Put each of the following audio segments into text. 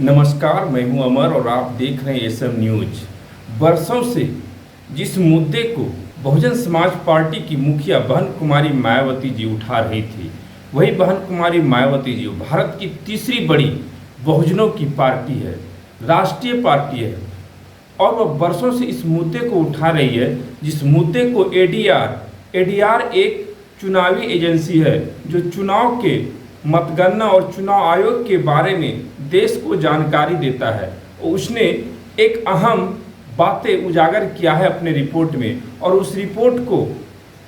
नमस्कार, मैं हूं अमर और आप देख रहे हैं एसएम न्यूज। बरसों से जिस मुद्दे को बहुजन समाज पार्टी की मुखिया बहन कुमारी मायावती जी उठा रही थी, वही बहन कुमारी मायावती जी भारत की तीसरी बड़ी बहुजनों की पार्टी है, राष्ट्रीय पार्टी है और वह बरसों से इस मुद्दे को उठा रही है। जिस मुद्दे को एडीआर एक चुनावी एजेंसी है जो चुनाव के मतगणना और चुनाव आयोग के बारे में देश को जानकारी देता है। उसने एक अहम बातें उजागर किया है अपने रिपोर्ट में और उस रिपोर्ट को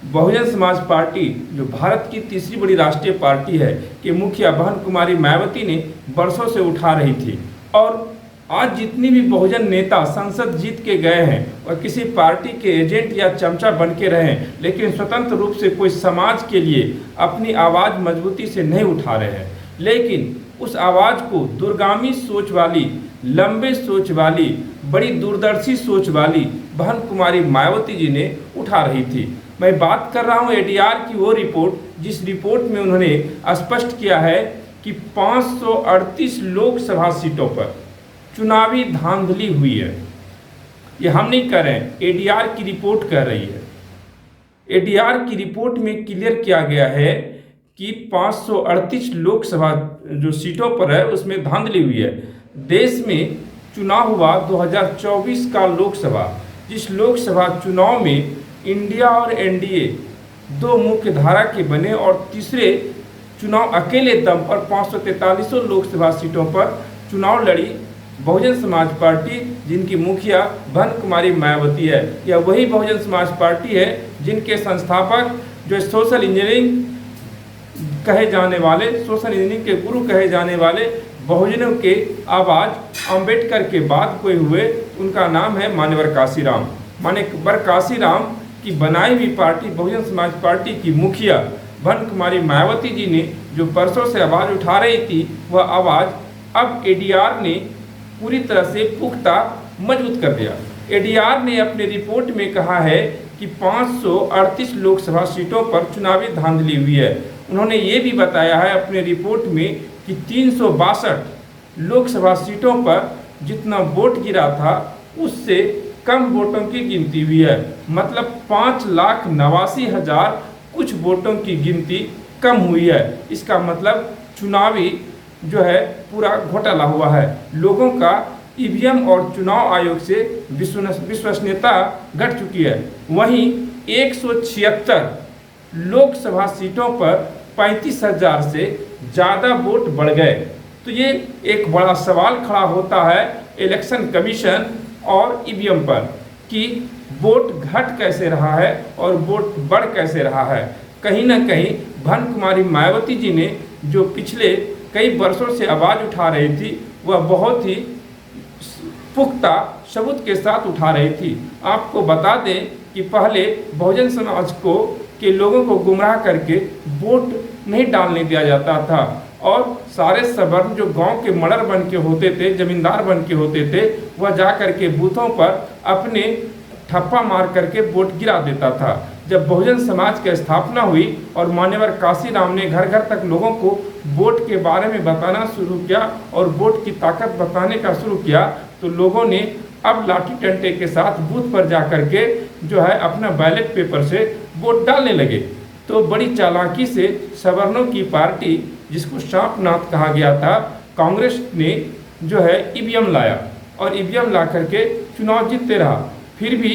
बहुजन समाज पार्टी जो भारत की तीसरी बड़ी राष्ट्रीय पार्टी है कि मुखिया बहन कुमारी मायावती ने बरसों से उठा रही थी। और आज जितनी भी बहुजन नेता संसद जीत के गए हैं और किसी पार्टी के एजेंट या चमचा बन के रहे हैं, लेकिन स्वतंत्र रूप से कोई समाज के लिए अपनी आवाज़ मजबूती से नहीं उठा रहे हैं, लेकिन उस आवाज़ को दूरगामी सोच वाली, लंबे सोच वाली, बड़ी दूरदर्शी सोच वाली बहन कुमारी मायावती जी ने उठा रही थी। मैं बात कर रहा हूँ एडीआर की वो रिपोर्ट जिस रिपोर्ट में उन्होंने स्पष्ट किया है कि 538 लोकसभा सीटों पर चुनावी धांधली हुई है। ये हम नहीं कर रहे हैं, एडीआर की रिपोर्ट कर रही है। एडीआर की रिपोर्ट में क्लियर किया गया है कि 538 लोकसभा जो सीटों पर है उसमें धांधली हुई है। देश में चुनाव हुआ 2024 का लोकसभा, जिस लोकसभा चुनाव में इंडिया और एनडीए दो मुख्य धारा के बने और तीसरे चुनाव अकेले दम पर 543 लोकसभा सीटों पर चुनाव लड़ी बहुजन समाज पार्टी, जिनकी मुखिया बहन कुमारी मायावती है। यह वही बहुजन समाज पार्टी है जिनके संस्थापक जो सोशल इंजीनियरिंग कहे जाने वाले, सोशल इंजीनियरिंग के गुरु कहे जाने वाले बहुजनों के आवाज़ अंबेडकर के बाद कोई हुए, उनका नाम है मान्यवर काशीराम। मान्यवर काशीराम की बनाई हुई पार्टी बहुजन समाज पार्टी की मुखिया बहन कुमारी मायावती जी ने जो बरसों से आवाज़ उठा रही थी, वह आवाज़ अब एडीआर ने पूरी तरह से पुख्ता मजबूत कर दिया। एडीआर ने अपने रिपोर्ट में कहा है कि 538 लोकसभा सीटों पर चुनावी धांधली हुई है। उन्होंने ये भी बताया है अपने रिपोर्ट में कि 362 लोकसभा सीटों पर जितना वोट गिरा था उससे कम वोटों की गिनती हुई है। मतलब 5,89,000 कुछ वोटों की गिनती कम हुई है। इसका मतलब चुनावी जो है पूरा घोटाला हुआ है। लोगों का ईवीएम और चुनाव आयोग से विश्वसनीयता घट चुकी है। वहीं 176 लोकसभा सीटों पर 35,000 से ज़्यादा वोट बढ़ गए। तो ये एक बड़ा सवाल खड़ा होता है इलेक्शन कमीशन और ईवीएम पर कि वोट घट कैसे रहा है और वोट बढ़ कैसे रहा है। कहीं ना कहीं बहन कुमारी मायावती जी ने जो पिछले कई वर्षों से आवाज़ उठा रही थी, वह बहुत ही पुख्ता सबूत के साथ उठा रही थी। आपको बता दें कि पहले बहुजन समाज को के लोगों को गुमराह करके वोट नहीं डालने दिया जाता था और सारे सवर्ण जो गांव के मर्डर बन के होते थे, जमींदार बन के होते थे, वह जा करके बूथों पर अपने ठप्पा मार करके वोट गिरा देता था। जब बहुजन समाज की स्थापना हुई और मान्यवर काशीराम ने घर घर तक लोगों को वोट के बारे में बताना शुरू किया और वोट की ताकत बताने का शुरू किया, तो लोगों ने अब लाठी डंडे के साथ बूथ पर जा करके जो है अपना बैलेट पेपर से वोट डालने लगे। तो बड़ी चालाकी से सवर्णों की पार्टी, जिसको सांपनाथ कहा गया था, कांग्रेस ने जो है ईवीएम लाया और ईवीएम ला करके चुनाव जीतते रहा। फिर भी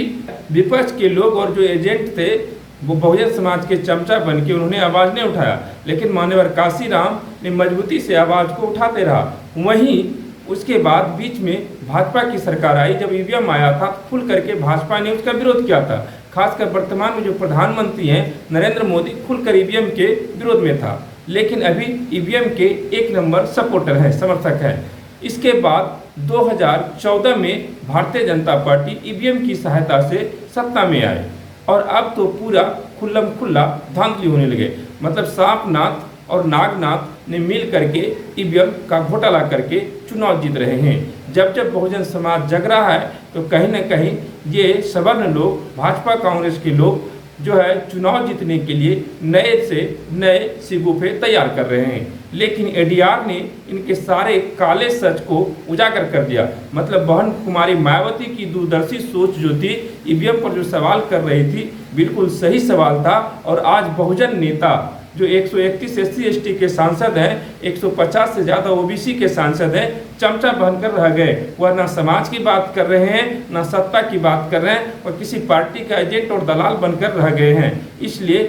विपक्ष के लोग और जो एजेंट थे वो बहुजन समाज के चमचा बन के उन्होंने आवाज़ नहीं उठाया, लेकिन मान्यवर काशीराम ने मजबूती से आवाज़ को उठाते रहा। वहीं उसके बाद बीच में भाजपा की सरकार आई, जब ईवीएम आया था तो खुल करके भाजपा ने उसका विरोध किया था। खासकर वर्तमान में जो प्रधानमंत्री हैं नरेंद्र मोदी खुलकर ईवीएम के विरोध में था, लेकिन अभी ईवीएम के एक नंबर सपोर्टर हैं, समर्थक हैं। इसके बाद 2014 में भारतीय जनता पार्टी ईवीएम की सहायता से सत्ता में आए और अब तो पूरा खुल्लम खुल्ला धांधली होने लगे। मतलब सांपनाथ और नागनाथ ने मिल करके ईवीएम का घोटाला करके चुनाव जीत रहे हैं। जब जब बहुजन समाज जग रहा है तो कहीं ना कहीं ये सवर्ण लोग, भाजपा कांग्रेस के लोग जो है चुनाव जीतने के लिए नए से नए शिगुफे तैयार कर रहे हैं। लेकिन एडीआर ने इनके सारे काले सच को उजागर कर दिया। मतलब बहन कुमारी मायावती की दूरदर्शी सोच जो थी, ईवीएम पर जो सवाल कर रही थी, बिल्कुल सही सवाल था। और आज बहुजन नेता जो 131 SC/ST के सांसद हैं, 150 से ज़्यादा OBC के सांसद हैं, चमचा बनकर रह गए। वह ना समाज की बात कर रहे हैं, ना सत्ता की बात कर रहे हैं, और किसी पार्टी का एजेंट और दलाल बनकर रह गए हैं। इसलिए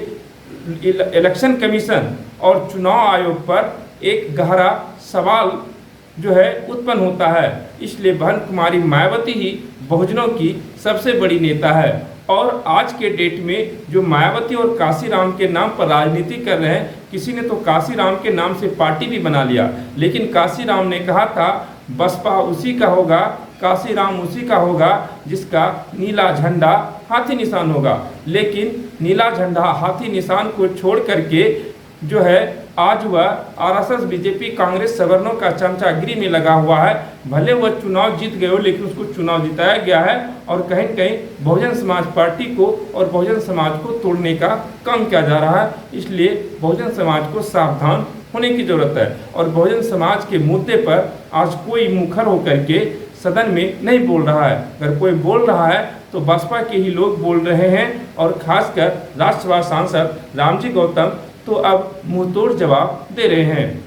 इलेक्शन कमीशन और चुनाव आयोग पर एक गहरा सवाल जो है उत्पन्न होता है। इसलिए बहन कुमारी मायावती ही बहुजनों की सबसे बड़ी नेता है। और आज के डेट में जो मायावती और काशीराम के नाम पर राजनीति कर रहे हैं, किसी ने तो काशीराम के नाम से पार्टी भी बना लिया। लेकिन काशीराम ने कहा था बसपा उसी का होगा, काशीराम उसी का होगा जिसका नीला झंडा हाथी निशान होगा। लेकिन नीला झंडा हाथी निशान को छोड़ करके जो है आज वह RSS BJP कांग्रेस सवर्णों का चमचागिरी में लगा हुआ है। भले वह चुनाव जीत गए हो, लेकिन उसको चुनाव जिताया गया है और कहीं कहीं बहुजन समाज पार्टी को और बहुजन समाज को तोड़ने का काम किया जा रहा है। इसलिए बहुजन समाज को सावधान होने की जरूरत है। और बहुजन समाज के मुद्दे पर आज कोई मुखर होकर के सदन में नहीं बोल रहा है। अगर कोई बोल रहा है तो बसपा के ही लोग बोल रहे हैं। और खासकर राज्यसभा सांसद रामजी गौतम तो अब मुंहतोड़ जवाब दे रहे हैं।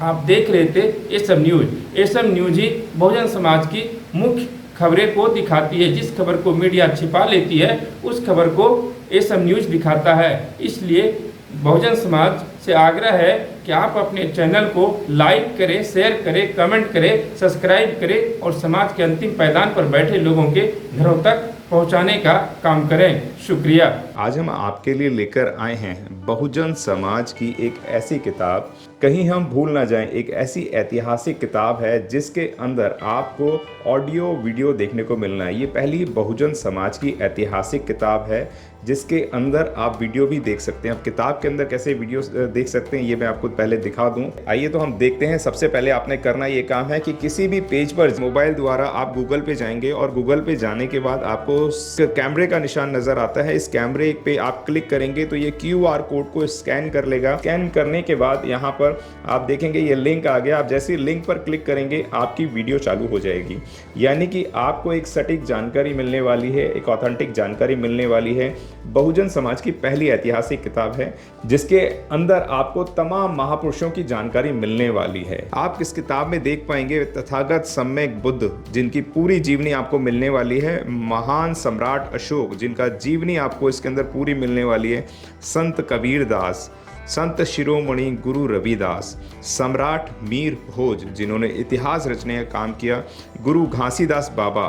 आप देख रहे थे एसएम न्यूज। एसएम न्यूज ही बहुजन समाज की मुख्य खबरें को दिखाती है। जिस खबर को मीडिया छिपा लेती है, उस खबर को एसएम न्यूज दिखाता है। इसलिए बहुजन समाज से आग्रह है कि आप अपने चैनल को लाइक करें, शेयर करें, कमेंट करें, सब्सक्राइब करें और समाज के अंतिम पायदान पर बैठे लोगों के घरों तक पहुंचाने का काम करें। शुक्रिया। आज हम आपके लिए लेकर आए हैं बहुजन समाज की एक ऐसी किताब, कहीं हम भूल ना जाएं, एक ऐसी ऐतिहासिक किताब है जिसके अंदर आपको ऑडियो वीडियो देखने को मिलना है। ये पहली बहुजन समाज की ऐतिहासिक किताब है जिसके अंदर आप वीडियो भी देख सकते हैं। अब किताब के अंदर कैसे वीडियो देख सकते हैं ये मैं आपको पहले दिखा दूं। आइए तो हम देखते हैं। सबसे पहले आपने करना ये काम है कि किसी भी पेज पर मोबाइल द्वारा आप गूगल पे जाएंगे और गूगल पे जाने के बाद आपको कैमरे का निशान नजर आता है। इस कैमरे पे आप क्लिक करेंगे तो ये QR कोड को स्कैन कर लेगा। स्कैन करने के बाद यहाँ पर आप देखेंगे ये लिंक आ गया। आप जैसे लिंक पर क्लिक करेंगे आपकी वीडियो चालू हो जाएगी। यानी कि आपको एक सटीक जानकारी मिलने वाली है, एक ऑथेंटिक जानकारी मिलने वाली है। बहुजन समाज की पहली ऐतिहासिक किताब है जिसके अंदर आपको तमाम महापुरुषों की जानकारी मिलने वाली है। आप इस किताब में देख पाएंगे तथागत सम्यक बुद्ध जिनकी पूरी जीवनी आपको मिलने वाली है, महान सम्राट अशोक जिनका जीवनी आपको इसके अंदर पूरी मिलने वाली है, संत कबीर दास, संत शिरोमणि गुरु रविदास, सम्राट मीर भोज जिन्होंने इतिहास रचने का काम किया, गुरु घासीदास बाबा,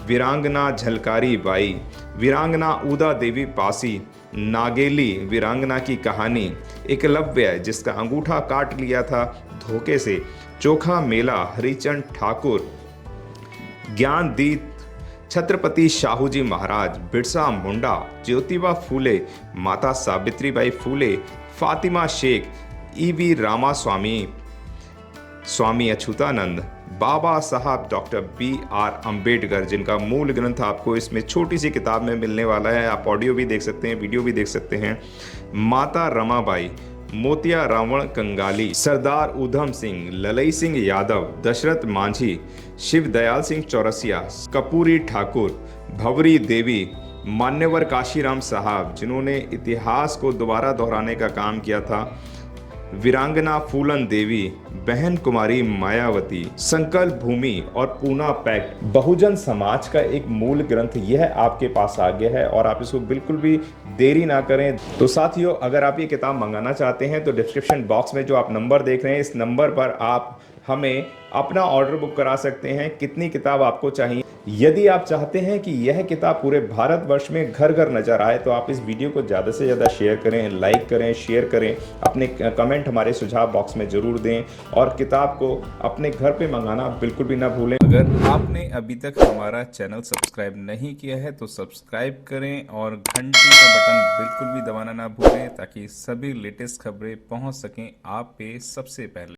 वीरांगना झलकारी बाई, वीरांगना उदा देवी पासी, नागेली वीरांगना की कहानी, एकलव्य जिसका अंगूठा काट लिया था धोखे से, चोखा मेला हरिचंद ठाकुर, ज्ञानदीप छत्रपति शाहूजी महाराज, बिरसा मुंडा, ज्योतिबा फूले, माता सावित्रीबाई फूले, फातिमा शेख, EV रामास्वामी, स्वामी अच्युतानंद, बाबा साहब डॉक्टर BR अम्बेडकर जिनका मूल ग्रंथ आपको इसमें छोटी सी किताब में मिलने वाला है। आप ऑडियो भी देख सकते हैं, वीडियो भी देख सकते हैं। माता रमाबाई, मोतिया रावण कंगाली, सरदार उधम सिंह, ललई सिंह यादव, दशरथ मांझी, शिव दयाल सिंह चौरसिया, कपूरी ठाकुर, भवरी देवी, मान्यवर काशीराम साहब जिन्होंने इतिहास को दोबारा दोहराने का काम किया था, वीरांगना फूलन देवी, बहन कुमारी मायावती, संकल्प भूमि और पूना पैक्ट। बहुजन समाज का एक मूल ग्रंथ यह आपके पास आ गया है और आप इसको बिल्कुल भी देरी ना करें। तो साथियों, अगर आप ये किताब मंगाना चाहते हैं तो डिस्क्रिप्शन बॉक्स में जो आप नंबर देख रहे हैं इस नंबर पर आप हमें अपना ऑर्डर बुक करा सकते हैं। कितनी किताब आपको चाहिए? यदि आप चाहते हैं कि यह किताब पूरे भारतवर्ष में घर घर नजर आए तो आप इस वीडियो को ज़्यादा से ज़्यादा शेयर करें, लाइक करें, शेयर करें, अपने कमेंट हमारे सुझाव बॉक्स में ज़रूर दें और किताब को अपने घर पे मंगाना बिल्कुल भी ना भूलें। अगर आपने अभी तक हमारा चैनल सब्सक्राइब नहीं किया है तो सब्सक्राइब करें और घंटी का बटन बिल्कुल भी दबाना ना भूलें ताकि सभी लेटेस्ट खबरें पहुंच सकें आप पे सबसे पहले।